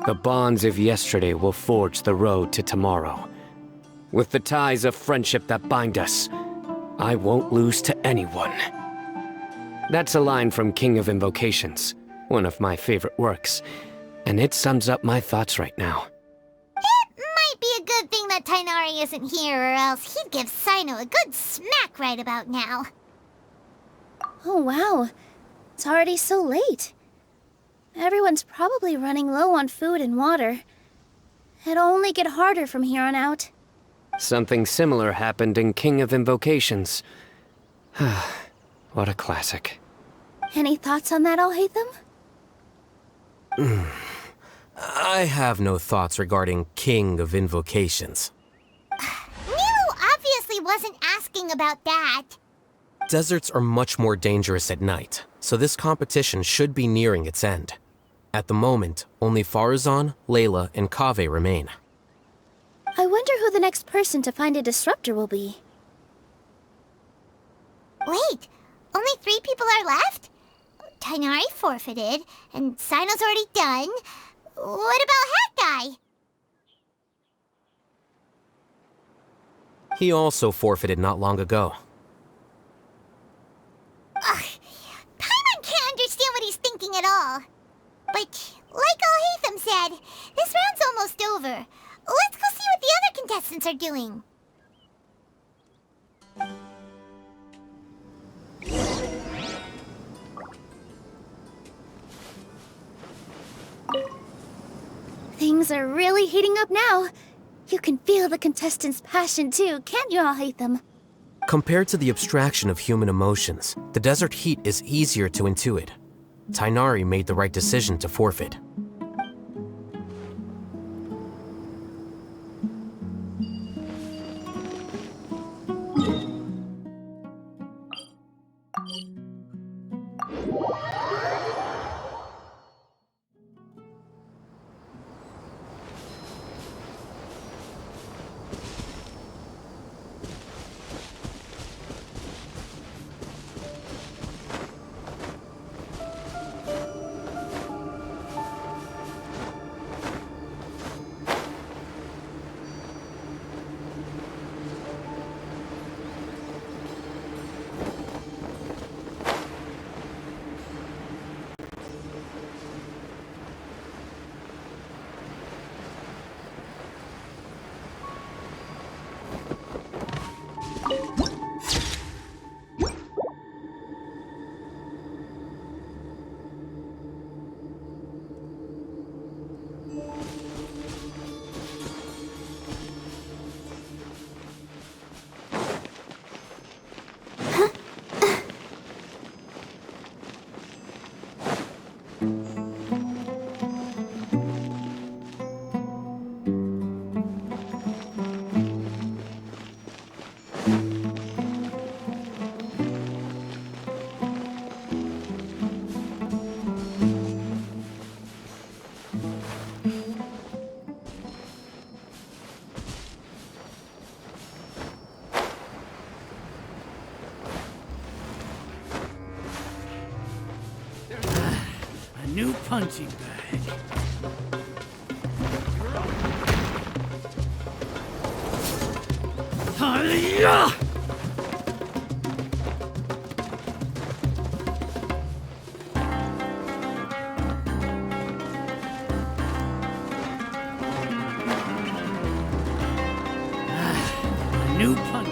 The bonds of yesterday will forge the road to tomorrow. With the ties of friendship that bind us, I won't lose to anyone. That's a line from King of Invocations, one of my favorite works, and it sums up my thoughts right now. It might be a good thing that Tighnari isn't here, or else he'd give Sino a good smack right about now. Oh wow, it's already so late. Everyone's probably running low on food and water. It'll only get harder from here on out. Something similar happened in King of Invocations. What a classic. Any thoughts on that, Alhaitham? I have no thoughts regarding King of Invocations. Milu obviously wasn't asking about that. Deserts are much more dangerous at night, so this competition should be nearing its end. At the moment, only Farazan, Layla, and Kaveh remain. I wonder who the next person to find a disruptor will be. Wait, only 3 people are left? Tighnari forfeited, and Sino's already done. What about Hat Guy? He also forfeited not long ago. Ugh, Paimon can't understand what he's thinking at all. But, like Alhaitham said, this round's almost over. Let's go see what the other contestants are doing. Things are really heating up now. You can feel the contestants' passion too, can't you, Alhaitham? Compared to the abstraction of human emotions, the desert heat is easier to intuit. Tighnari made the right decision to forfeit. New punching bag. Hi-ya! New punch.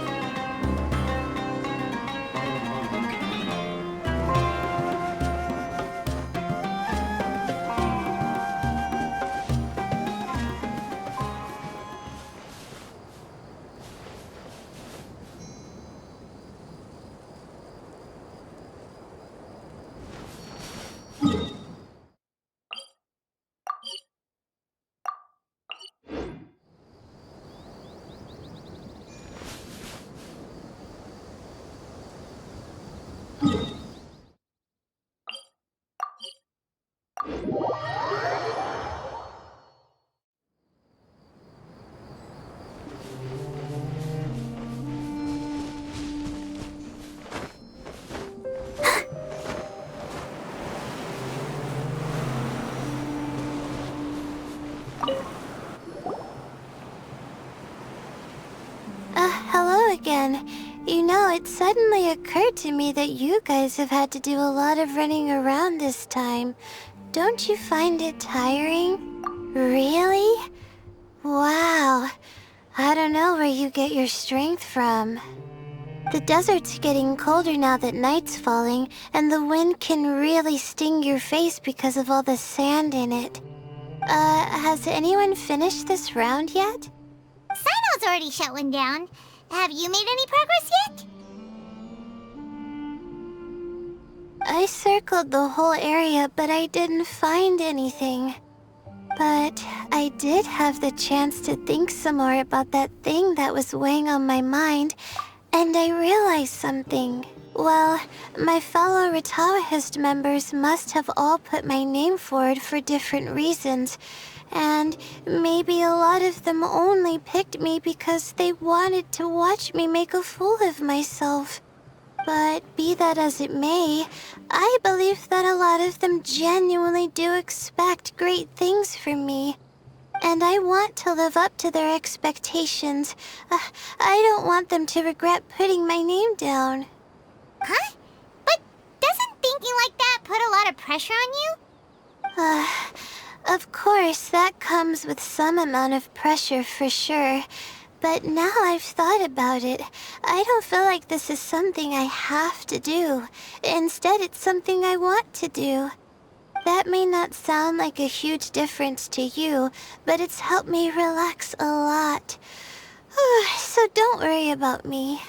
again. You know, it suddenly occurred to me that you guys have had to do a lot of running around this time. Don't you find it tiring? Really? Wow. I don't know where you get your strength from. The desert's getting colder now that night's falling, and the wind can really sting your face because of all the sand in it. Has anyone finished this round yet? Sino's already shut one down. Have you made any progress yet? I circled the whole area, but I didn't find anything. But I did have the chance to think some more about that thing that was weighing on my mind, and I realized something. Well, my fellow Retawahist members must have all put my name forward for different reasons, and maybe a lot of them only picked me because they wanted to watch me make a fool of myself. But be that as it may, I believe that a lot of them genuinely do expect great things from me. And I want to live up to their expectations. I don't want them to regret putting my name down. Huh? But doesn't thinking like that put a lot of pressure on you? Of course, that comes with some amount of pressure for sure. But now I've thought about it, I don't feel like this is something I have to do. Instead, it's something I want to do. That may not sound like a huge difference to you, but it's helped me relax a lot. So don't worry about me.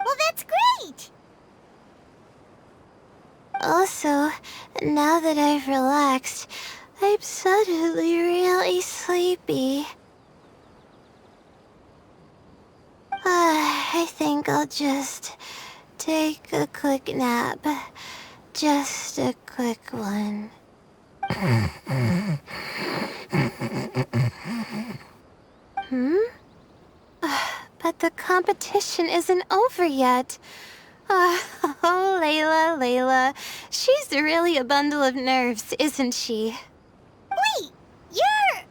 Well, that's great! Also, now that I've relaxed, I'm suddenly really sleepy. I think I'll just take a quick nap. Just a quick one. But the competition isn't over yet. Oh, Layla. She's really a bundle of nerves, isn't she? Wait, you're...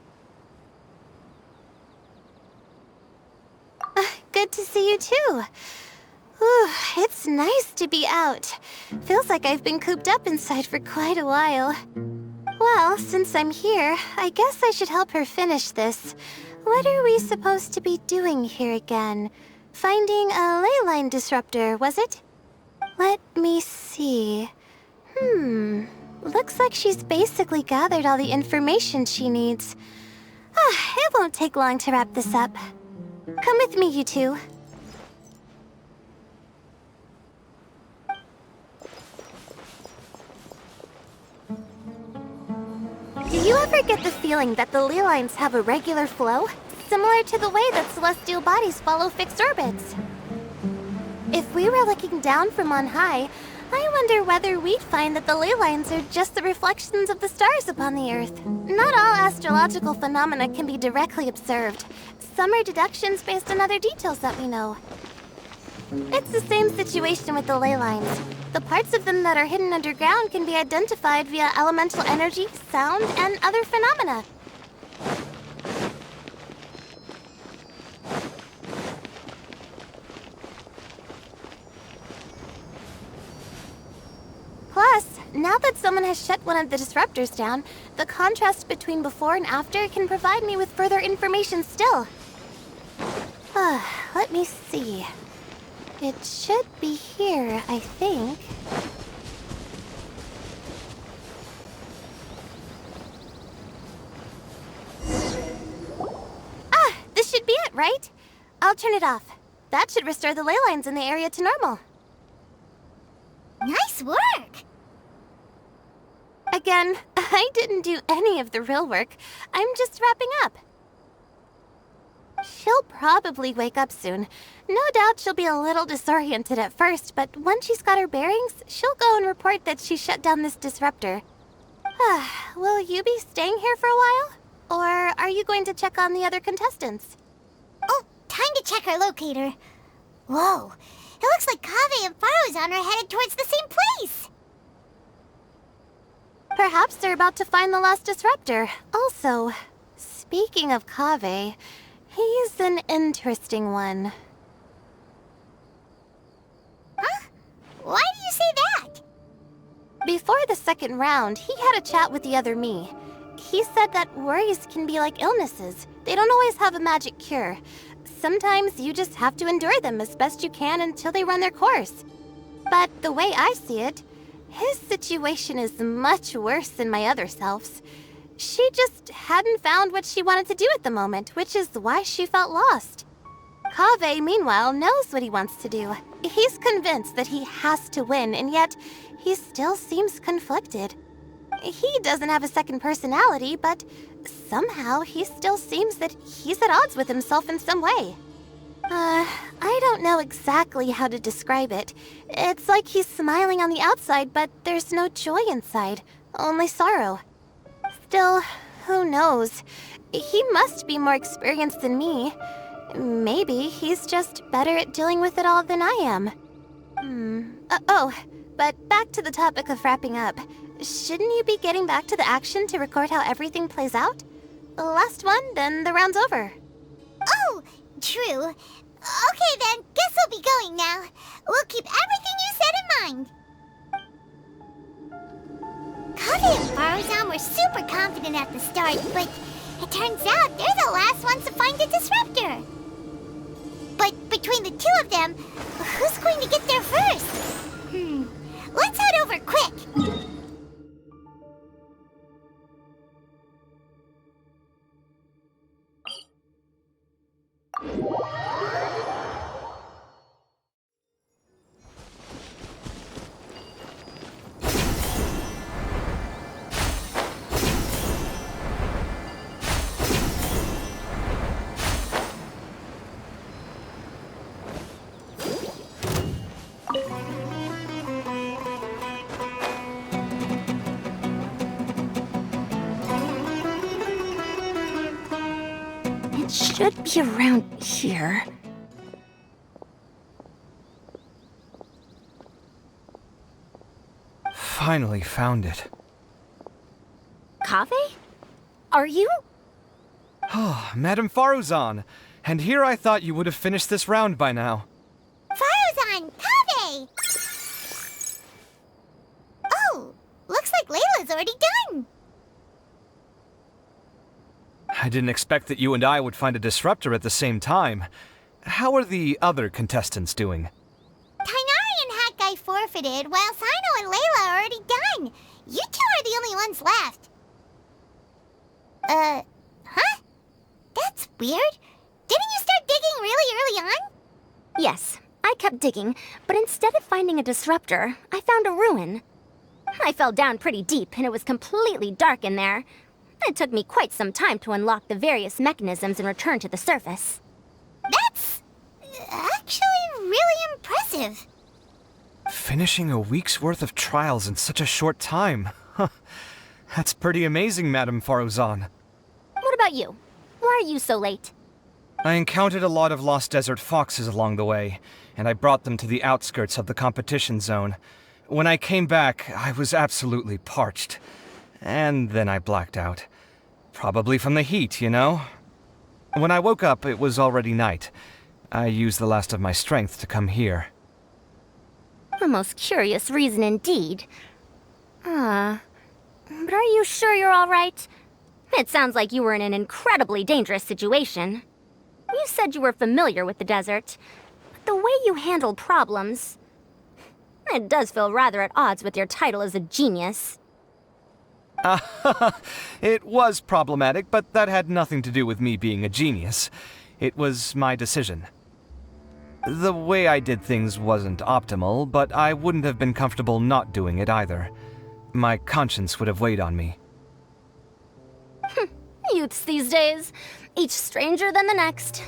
Good to see you too. Ooh, it's nice to be out. Feels like I've been cooped up inside for quite a while. Well, since I'm here, I guess I should help her finish this. What are we supposed to be doing here again? Finding a ley line disruptor, was it? Let me see. Looks like she's basically gathered all the information she needs. It won't take long to wrap this up. Come with me, you two. Do you ever get the feeling that the ley lines have a regular flow? Similar to the way that celestial bodies follow fixed orbits. If we were looking down from on high, I wonder whether we'd find that the ley lines are just the reflections of the stars upon the Earth. Not all astrological phenomena can be directly observed. Some are deductions based on other details that we know. It's the same situation with the ley lines. The parts of them that are hidden underground can be identified via elemental energy, sound, and other phenomena. Plus, now that someone has shut one of the disruptors down, the contrast between before and after can provide me with further information still. Let me see. It should be here, I think. This should be it, right? I'll turn it off. That should restore the ley lines in the area to normal. Nice work! Again, I didn't do any of the real work. I'm just wrapping up. She'll probably wake up soon. No doubt she'll be a little disoriented at first, but once she's got her bearings, she'll go and report that she shut down this disruptor. Will you be staying here for a while? Or are you going to check on the other contestants? Oh, time to check our locator. Whoa, it looks like Kaveh and Faruzan are headed towards the same place. Perhaps they're about to find the last disruptor. Also, speaking of Kaveh, he's an interesting one. Why do you say that? Before the second round, he had a chat with the other me. He said that worries can be like illnesses. They don't always have a magic cure. Sometimes you just have to endure them as best you can until they run their course. But the way I see it, his situation is much worse than my other self's. She just hadn't found what she wanted to do at the moment, which is why she felt lost. Kaveh, meanwhile, knows what he wants to do. He's convinced that he has to win, and yet he still seems conflicted. He doesn't have a second personality, but somehow he still seems that he's at odds with himself in some way. I don't know exactly how to describe it. It's like he's smiling on the outside, but there's no joy inside, only sorrow. Still, who knows? He must be more experienced than me. Maybe he's just better at dealing with it all than I am. But back to the topic of wrapping up. Shouldn't you be getting back to the action to record how everything plays out? The last one, then the round's over. Oh, true. Okay then, guess we'll be going now. We'll keep everything you said in mind. Kaveh and Farazan were super confident at the start, but it turns out they're the last ones to find a disruptor. But between the two of them, who's going to get there first? Let's head over quick. It should be around here. Finally found it. Kaveh? Are you? Oh, Madame Faruzan. And here I thought you would have finished this round by now. Farazan, Kaveh! Oh, looks like Layla's already done. I didn't expect that you and I would find a disruptor at the same time. How are the other contestants doing? Tainari and Hat Guy forfeited, while Sino and Layla are already done. You two are the only ones left. Huh? That's weird. Didn't you start digging really early on? Yes, I kept digging, but instead of finding a disruptor, I found a ruin. I fell down pretty deep, and it was completely dark in there. It took me quite some time to unlock the various mechanisms and return to the surface. That's actually really impressive. Finishing a week's worth of trials in such a short time. Huh. That's pretty amazing, Madame Faruzan. What about you? Why are you so late? I encountered a lot of lost desert foxes along the way, and I brought them to the outskirts of the competition zone. When I came back, I was absolutely parched. And then I blacked out. Probably from the heat, you know? When I woke up, it was already night. I used the last of my strength to come here. A most curious reason indeed. But are you sure you're all right? It sounds like you were in an incredibly dangerous situation. You said you were familiar with the desert, but the way you handle problems... It does feel rather at odds with your title as a genius. It was problematic, but that had nothing to do with me being a genius. It was my decision. The way I did things wasn't optimal, but I wouldn't have been comfortable not doing it either. My conscience would have weighed on me. Youths these days, each stranger than the next.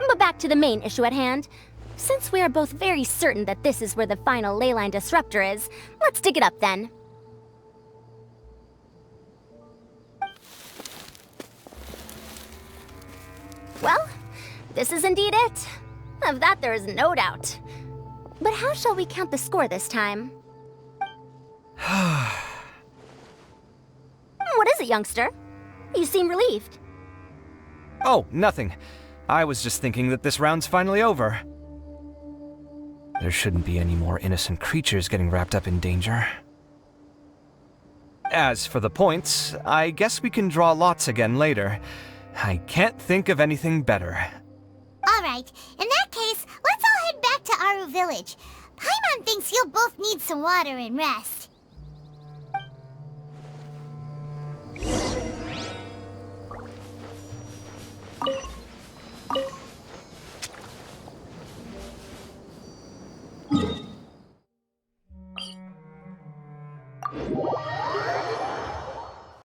But back to the main issue at hand. Since we are both very certain that this is where the final leyline disruptor is, let's dig it up then. Well, this is indeed it. Of that there is no doubt. But how shall we count the score this time? What is it, youngster? You seem relieved. Oh, nothing. I was just thinking that this round's finally over. There shouldn't be any more innocent creatures getting wrapped up in danger. As for the points, I guess we can draw lots again later. I can't think of anything better. Alright, in that case, let's all head back to Aru Village. Paimon thinks you'll both need some water and rest.